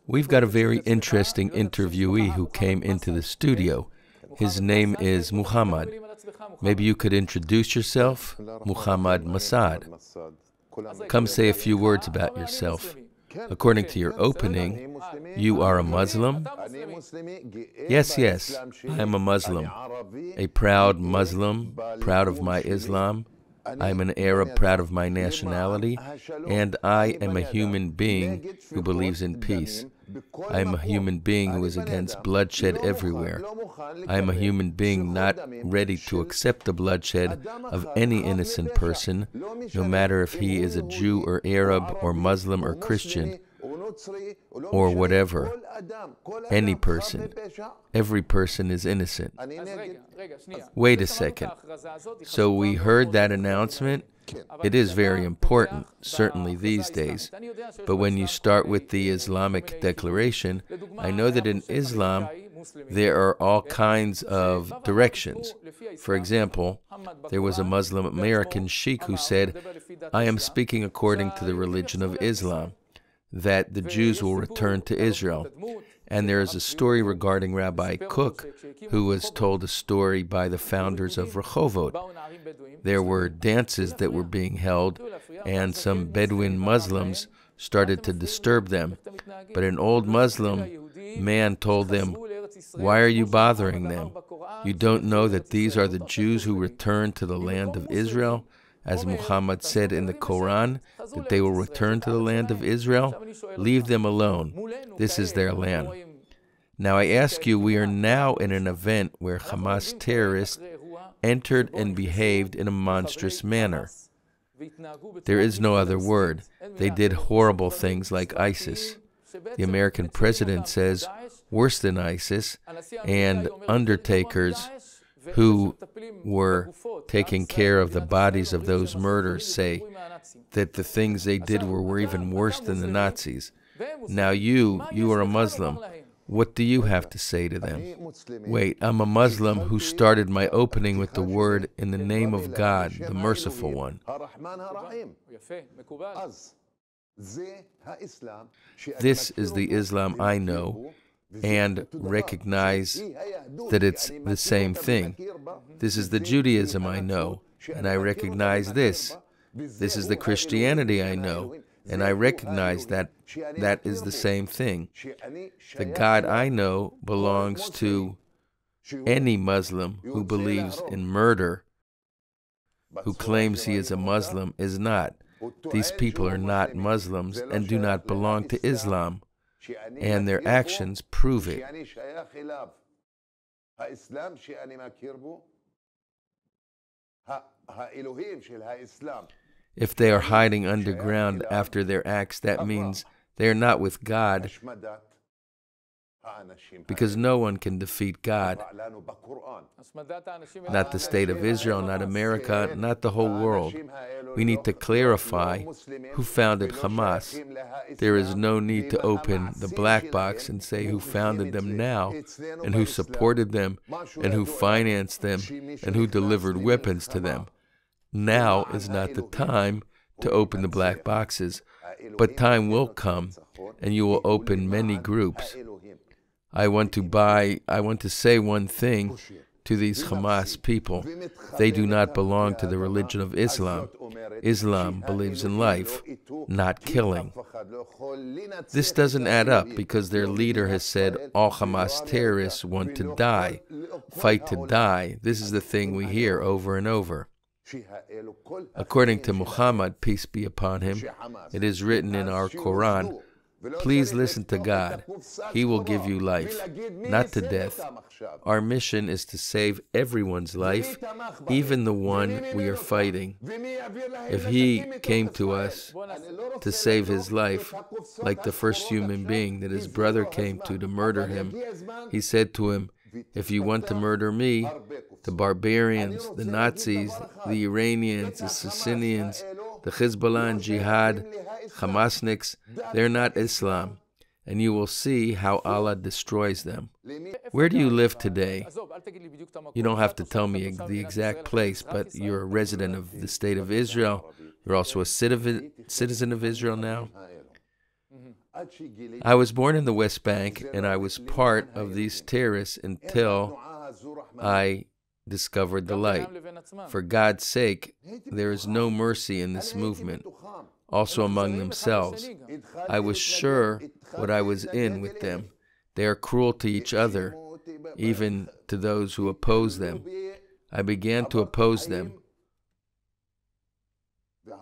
We've got a very interesting interviewee who came into the studio. His name is Muhammad. Maybe you could introduce yourself, Muhammad Masad. Come say a few words about yourself. According to your opening, you are a Muslim? Yes, yes, I am a Muslim. A proud Muslim, proud of my Islam. I am an Arab, proud of my nationality. And I am a human being who believes in peace. I am a human being who is against bloodshed everywhere. I am a human being not ready to accept the bloodshed of any innocent person, no matter if he is a Jew or Arab or Muslim or Christian or whatever. Any person. Every person is innocent. Wait a second. So we heard that announcement. It is very important, certainly these days. But when you start with the Islamic declaration, I know that in Islam, there are all kinds of directions. For example, there was a Muslim American sheikh who said, I am speaking according to the religion of Islam, that the Jews will return to Israel. And there is a story regarding Rabbi Cook, who was told a story by the founders of Rehovot. There were dances that were being held, and some Bedouin Muslims started to disturb them. But an old Muslim man told them, why are you bothering them? You don't know that these are the Jews who return to the land of Israel? As Muhammad said in the Quran, that they will return to the land of Israel? Leave them alone. This is their land. Now I ask you, we are now in an event where Hamas terrorists entered and behaved in a monstrous manner. There is no other word. They did horrible things like ISIS. The American president says, worse than ISIS, and undertakers who were taking care of the bodies of those murders say that the things they did were even worse than the Nazis. Now you are a Muslim. What do you have to say to them? Wait, I'm a Muslim who started my opening with the word in the name of God, the Merciful One. This is the Islam I know and recognize that it's the same thing. This is the Judaism I know, and I recognize this. This is the Christianity I know, and I recognize that that is the same thing. The God I know belongs to any Muslim who believes in murder, who claims he is a Muslim, is not. These people are not Muslims and do not belong to Islam, and their actions prove it. If they are hiding underground after their acts, that means they are not with God, because no one can defeat God. Not the state of Israel, not America, not the whole world. We need to clarify who founded Hamas. There is no need to open the black box and say who founded them now, and who supported them, and who financed them, and who delivered weapons to them. Now is not the time to open the black boxes, but time will come, and you will open many groups. I want to say one thing to these Hamas people. They do not belong to the religion of Islam. Islam believes in life, not killing. This doesn't add up because their leader has said all Hamas terrorists want to die, fight to die. This is the thing we hear over and over. According to Muhammad, peace be upon him, it is written in our Quran, please listen to God. He will give you life, not to death. Our mission is to save everyone's life, even the one we are fighting. If he came to us to save his life, like the first human being that his brother came to murder him, he said to him, if you want to murder me, the barbarians, the Nazis, the Iranians, the Sicilians, the Hezbollah and Jihad, Hamasniks, they're not Islam, and you will see how Allah destroys them. Where do you live today? You don't have to tell me the exact place, but you're a resident of the state of Israel. You're also a citizen of Israel now. I was born in the West Bank, and I was part of these terrorists until I discovered the light. For God's sake, there is no mercy in this movement, also among themselves. I was sure what I was in with them. They are cruel to each other, even to those who oppose them. I began to oppose them.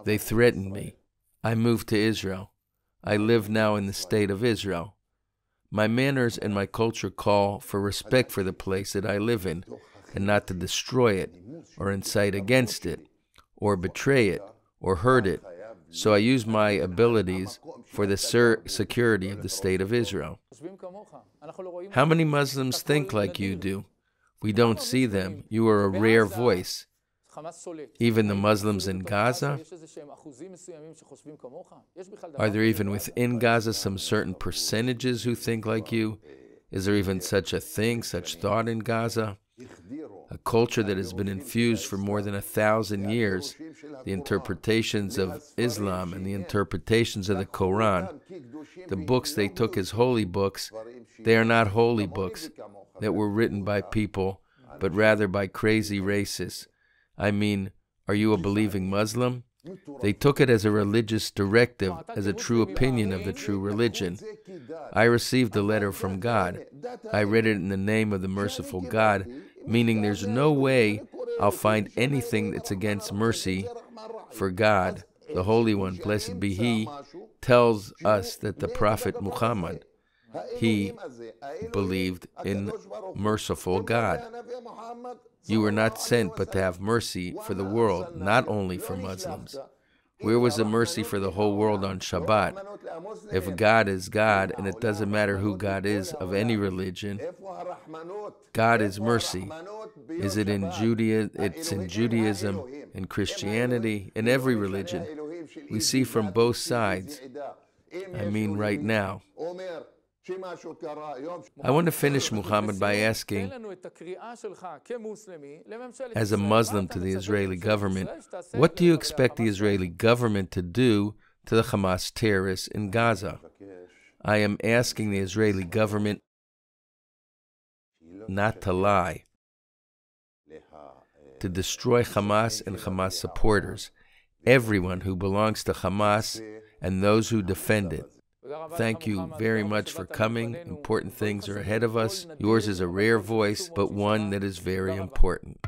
They threatened me. I moved to Israel. I live now in the state of Israel. My manners and my culture call for respect for the place that I live in, and not to destroy it, or incite against it, or betray it, or hurt it. So I use my abilities for the security of the state of Israel. How many Muslims think like you do? We don't see them. You are a rare voice. Even the Muslims in Gaza? Are there even within Gaza some certain percentages who think like you? Is there even such a thing, such thought in Gaza? A culture that has been infused for more than 1,000 years, the interpretations of Islam and the interpretations of the Quran, the books they took as holy books, they are not holy books that were written by people, but rather by crazy racists. I mean, are you a believing Muslim? They took it as a religious directive, as a true opinion of the true religion. I received a letter from God. I read it in the name of the merciful God, meaning there's no way I'll find anything that's against mercy, for God, the Holy One, blessed be He, tells us that the Prophet Muhammad, he believed in merciful God. You were not sent but to have mercy for the world, not only for Muslims. Where was the mercy for the whole world on Shabbat? If God is God, and it doesn't matter who God is of any religion, God is mercy. Is it in Judaism? It's in Judaism, in Christianity, in every religion. We see from both sides. I mean, right now. I want to finish, Muhammad, by asking, as a Muslim to the Israeli government, what do you expect the Israeli government to do to the Hamas terrorists in Gaza? I am asking the Israeli government not to lie, to destroy Hamas and Hamas supporters, everyone who belongs to Hamas and those who defend it. Thank you very much for coming. Important things are ahead of us. Yours is a rare voice, but one that is very important.